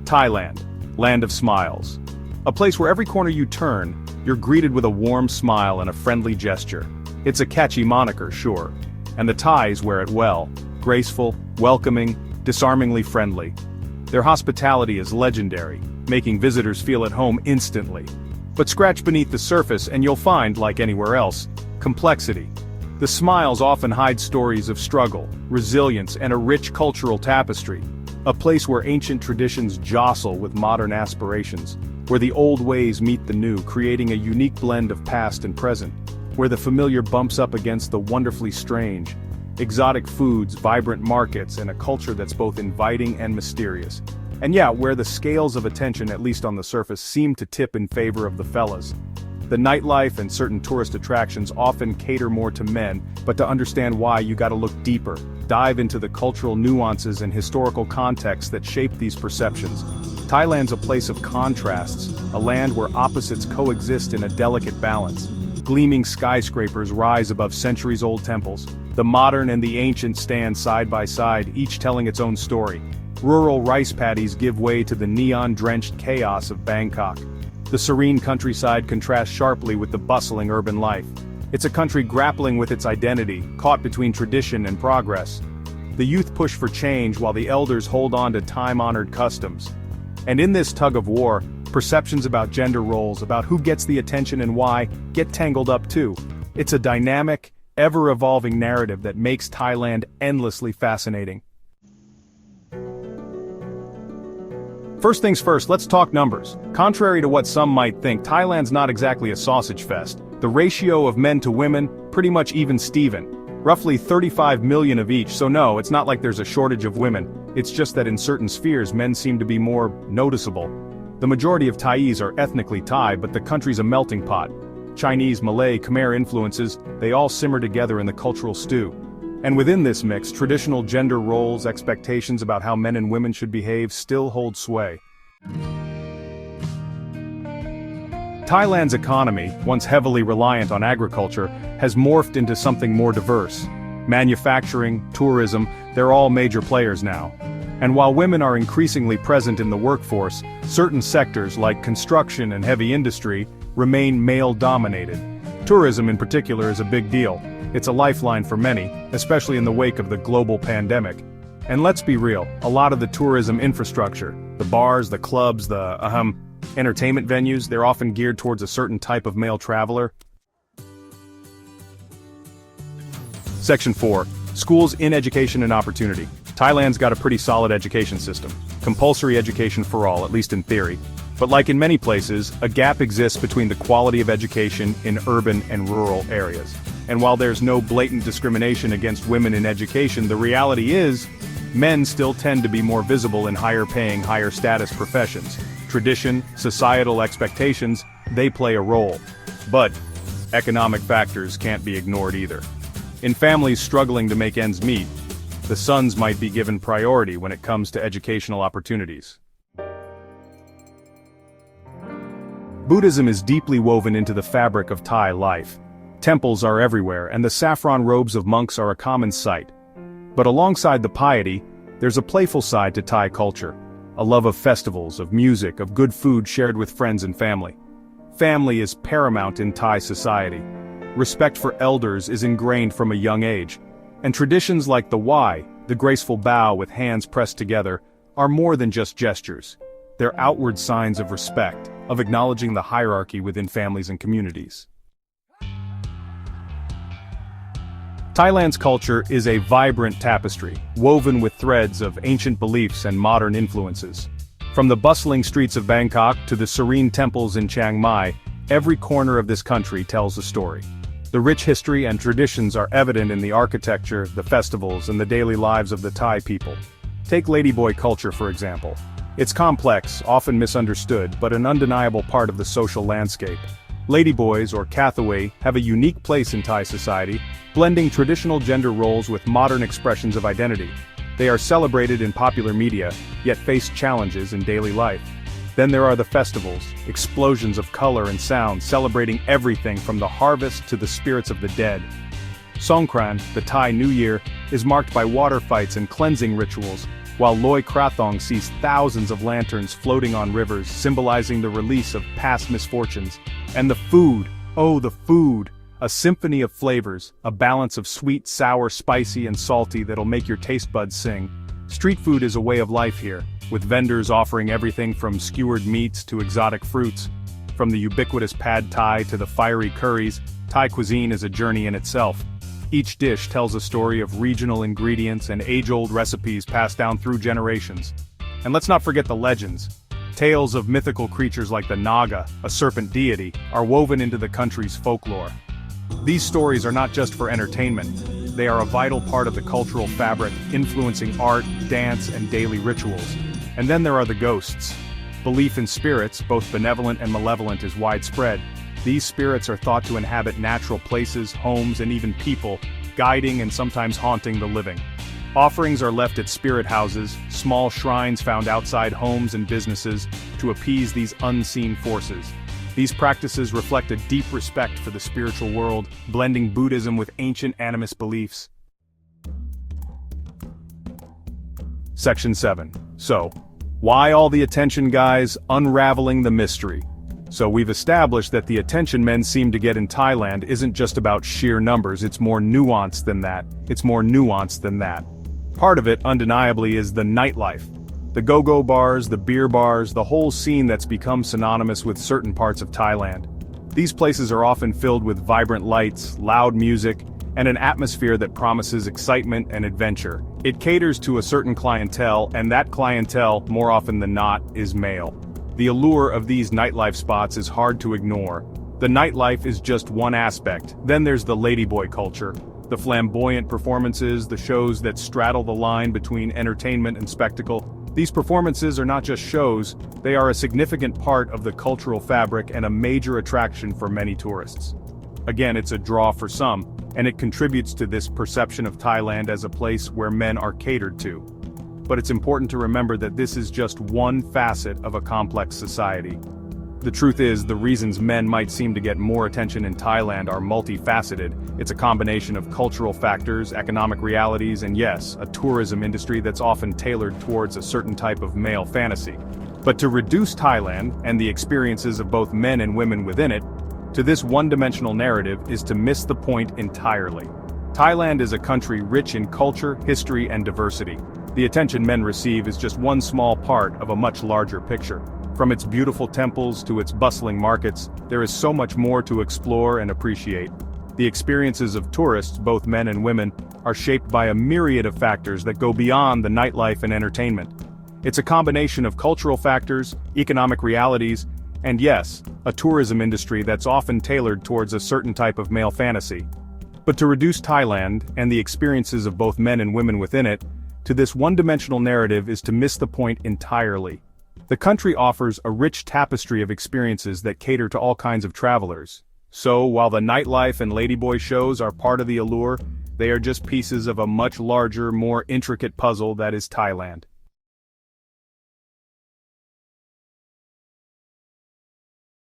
Thailand, land of smiles. A place where every corner you turn, you're greeted with a warm smile and a friendly gesture. It's a catchy moniker, sure. And the Thais wear it well. Graceful, welcoming, disarmingly friendly. Their hospitality is legendary, making visitors feel at home instantly. But scratch beneath the surface and you'll find, like anywhere else, complexity. The smiles often hide stories of struggle, resilience, and a rich cultural tapestry. A place where ancient traditions jostle with modern aspirations, where the old ways meet the new, creating a unique blend of past and present, where the familiar bumps up against the wonderfully strange. Exotic foods, vibrant markets, and a culture that's both inviting and mysterious. And yeah, where the scales of attention, at least on the surface, seem to tip in favor of the fellas. The nightlife and certain tourist attractions often cater more to men, but to understand why, you gotta look deeper. Dive into the cultural nuances and historical contexts that shape these perceptions. Thailand's a place of contrasts, a land where opposites coexist in a delicate balance. Gleaming skyscrapers rise above centuries-old temples. The modern and the ancient stand side by side, each telling its own story. Rural rice paddies give way to the neon-drenched chaos of Bangkok. The serene countryside contrasts sharply with the bustling urban life. It's a country grappling with its identity, caught between tradition and progress. The youth push for change while the elders hold on to time-honored customs. And in this tug-of-war, perceptions about gender roles, about who gets the attention and why, get tangled up too. It's a dynamic, ever-evolving narrative that makes Thailand endlessly fascinating. First things first, let's talk numbers. Contrary to what some might think, Thailand's not exactly a sausage fest. The ratio of men to women, pretty much even Steven. Roughly 35 million of each, so no, it's not like there's a shortage of women. It's just that in certain spheres men seem to be more noticeable. The majority of Thais are ethnically Thai, but the country's a melting pot. Chinese, Malay, Khmer influences, they all simmer together in the cultural stew. And within this mix, traditional gender roles, expectations about how men and women should behave still hold sway. Thailand's economy, once heavily reliant on agriculture, has morphed into something more diverse. Manufacturing, tourism, they're all major players now. And while women are increasingly present in the workforce, certain sectors like construction and heavy industry remain male-dominated. Tourism in particular is a big deal. It's a lifeline for many, especially in the wake of the global pandemic. And let's be real, a lot of the tourism infrastructure, the bars, the clubs, the entertainment venues, they're often geared towards a certain type of male traveler. Section 4. Schools in Education and Opportunity. Thailand's got a pretty solid education system. Compulsory education for all, at least in theory. But like in many places, a gap exists between the quality of education in urban and rural areas. And while there's no blatant discrimination against women in education, the reality is, men still tend to be more visible in higher-paying, higher-status professions. Tradition, societal expectations, they play a role. But economic factors can't be ignored either. In families struggling to make ends meet, the sons might be given priority when it comes to educational opportunities. Buddhism is deeply woven into the fabric of Thai life. Temples are everywhere, and the saffron robes of monks are a common sight. But alongside the piety, there's a playful side to Thai culture. A love of festivals, of music, of good food shared with friends and family. Family is paramount in Thai society. Respect for elders is ingrained from a young age. And traditions like the Y, the graceful bow with hands pressed together, are more than just gestures. They're outward signs of respect, of acknowledging the hierarchy within families and communities. Thailand's culture is a vibrant tapestry, woven with threads of ancient beliefs and modern influences. From the bustling streets of Bangkok to the serene temples in Chiang Mai, every corner of this country tells a story. The rich history and traditions are evident in the architecture, the festivals, and the daily lives of the Thai people. Take Ladyboy culture for example. It's complex, often misunderstood, but an undeniable part of the social landscape. Ladyboys, or Cathaway, have a unique place in Thai society, blending traditional gender roles with modern expressions of identity. They are celebrated in popular media, yet face challenges in daily life. Then there are the festivals, explosions of color and sound celebrating everything from the harvest to the spirits of the dead. Songkran, the Thai New Year, is marked by water fights and cleansing rituals, while Loy Krathong sees thousands of lanterns floating on rivers, symbolizing the release of past misfortunes. And the food, oh the food! A symphony of flavors, a balance of sweet, sour, spicy, and salty that'll make your taste buds sing. Street food is a way of life here, with vendors offering everything from skewered meats to exotic fruits. From the ubiquitous pad Thai to the fiery curries, Thai cuisine is a journey in itself. Each dish tells a story of regional ingredients and age-old recipes passed down through generations. And let's not forget the legends. Tales of mythical creatures like the Naga, a serpent deity, are woven into the country's folklore. These stories are not just for entertainment. They are a vital part of the cultural fabric, influencing art, dance, and daily rituals. And then there are the ghosts. Belief in spirits, both benevolent and malevolent, is widespread. These spirits are thought to inhabit natural places, homes, and even people, guiding and sometimes haunting the living. Offerings are left at spirit houses, small shrines found outside homes and businesses, to appease these unseen forces. These practices reflect a deep respect for the spiritual world, blending Buddhism with ancient animist beliefs. Section 7. So, why all the attention, guys? Unraveling the mystery. So we've established that the attention men seem to get in Thailand isn't just about sheer numbers, it's more nuanced than that. Part of it, undeniably, is the nightlife. The go-go bars, the beer bars, the whole scene that's become synonymous with certain parts of Thailand. These places are often filled with vibrant lights, loud music, and an atmosphere that promises excitement and adventure. It caters to a certain clientele, and that clientele, more often than not, is male. The allure of these nightlife spots is hard to ignore. The nightlife is just one aspect. Then there's the Ladyboy culture. The flamboyant performances, the shows that straddle the line between entertainment and spectacle. These performances are not just shows, they are a significant part of the cultural fabric and a major attraction for many tourists. Again, it's a draw for some, and it contributes to this perception of Thailand as a place where men are catered to. But it's important to remember that this is just one facet of a complex society. The truth is, the reasons men might seem to get more attention in Thailand are multifaceted. It's a combination of cultural factors, economic realities, and yes, a tourism industry that's often tailored towards a certain type of male fantasy. But to reduce Thailand, and the experiences of both men and women within it, to this one-dimensional narrative is to miss the point entirely. Thailand is a country rich in culture, history, and diversity. The attention men receive is just one small part of a much larger picture. From its beautiful temples to its bustling markets, there is so much more to explore and appreciate. The experiences of tourists, both men and women, are shaped by a myriad of factors that go beyond the nightlife and entertainment. It's a combination of cultural factors, economic realities, and yes, a tourism industry that's often tailored towards a certain type of male fantasy. But to reduce Thailand, and the experiences of both men and women within it, to this one-dimensional narrative is to miss the point entirely. The country offers a rich tapestry of experiences that cater to all kinds of travelers. So, while the nightlife and Ladyboy shows are part of the allure, they are just pieces of a much larger, more intricate puzzle that is Thailand.